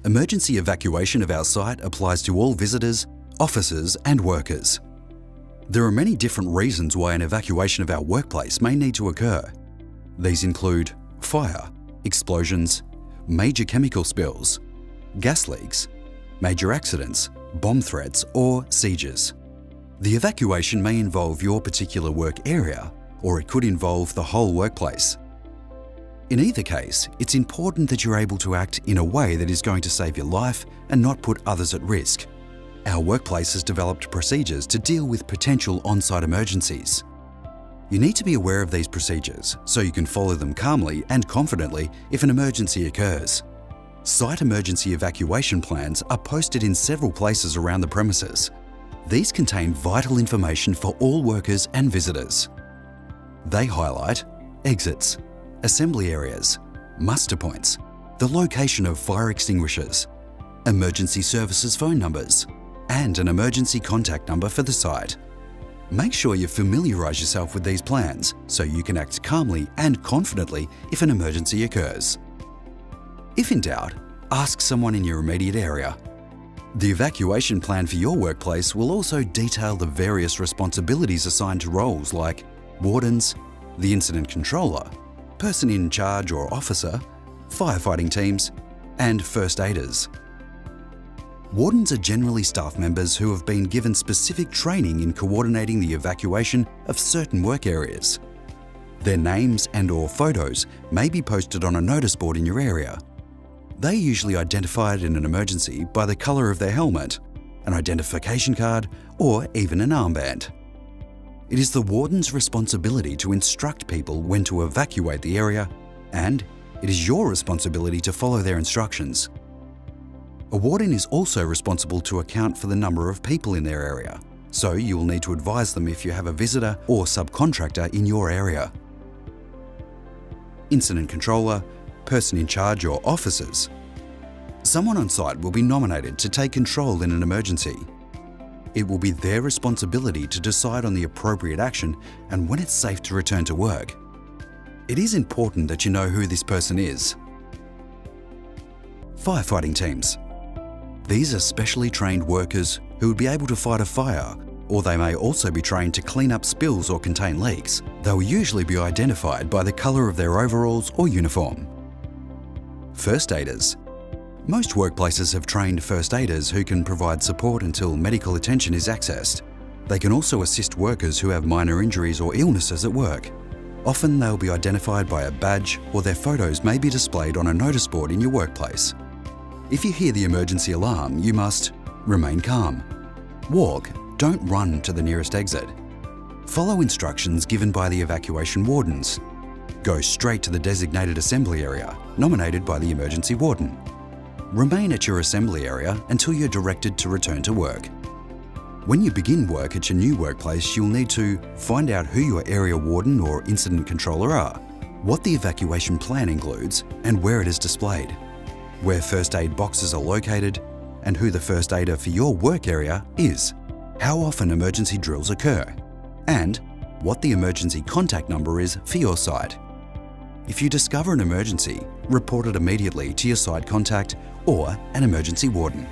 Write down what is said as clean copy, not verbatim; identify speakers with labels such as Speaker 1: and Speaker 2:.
Speaker 1: Emergency evacuation of our site applies to all visitors, officers and workers. There are many different reasons why an evacuation of our workplace may need to occur. These include fire, explosions, major chemical spills, gas leaks, major accidents, bomb threats or sieges. The evacuation may involve your particular work area, or it could involve the whole workplace. In either case, it's important that you're able to act in a way that is going to save your life and not put others at risk. Our workplace has developed procedures to deal with potential on-site emergencies. You need to be aware of these procedures so you can follow them calmly and confidently if an emergency occurs. Site emergency evacuation plans are posted in several places around the premises. These contain vital information for all workers and visitors. They highlight exits, assembly areas, muster points, the location of fire extinguishers, emergency services phone numbers, and an emergency contact number for the site. Make sure you familiarise yourself with these plans so you can act calmly and confidently if an emergency occurs. If in doubt, ask someone in your immediate area. The evacuation plan for your workplace will also detail the various responsibilities assigned to roles like wardens, the incident controller, person in charge or officer, firefighting teams, and first aiders. Wardens are generally staff members who have been given specific training in coordinating the evacuation of certain work areas. Their names and/or photos may be posted on a notice board in your area. They are usually identified in an emergency by the colour of their helmet, an identification card, or even an armband. It is the warden's responsibility to instruct people when to evacuate the area, and it is your responsibility to follow their instructions. A warden is also responsible to account for the number of people in their area, so you will need to advise them if you have a visitor or subcontractor in your area. Incident controller, person in charge or officers. Someone on site will be nominated to take control in an emergency. It will be their responsibility to decide on the appropriate action and when it's safe to return to work. It is important that you know who this person is. Firefighting teams. These are specially trained workers who would be able to fight a fire, or they may also be trained to clean up spills or contain leaks. They will usually be identified by the colour of their overalls or uniform. First aiders. Most workplaces have trained first aiders who can provide support until medical attention is accessed. They can also assist workers who have minor injuries or illnesses at work. Often they'll be identified by a badge, or their photos may be displayed on a notice board in your workplace. If you hear the emergency alarm, you must remain calm. Walk, don't run to the nearest exit. Follow instructions given by the evacuation wardens. Go straight to the designated assembly area, nominated by the emergency warden. Remain at your assembly area until you're directed to return to work. When you begin work at your new workplace, you'll need to find out who your area warden or incident controller are, what the evacuation plan includes, and where it is displayed, where first aid boxes are located, and who the first aider for your work area is, how often emergency drills occur, and what the emergency contact number is for your site. If you discover an emergency, report it immediately to your site contact or an emergency warden.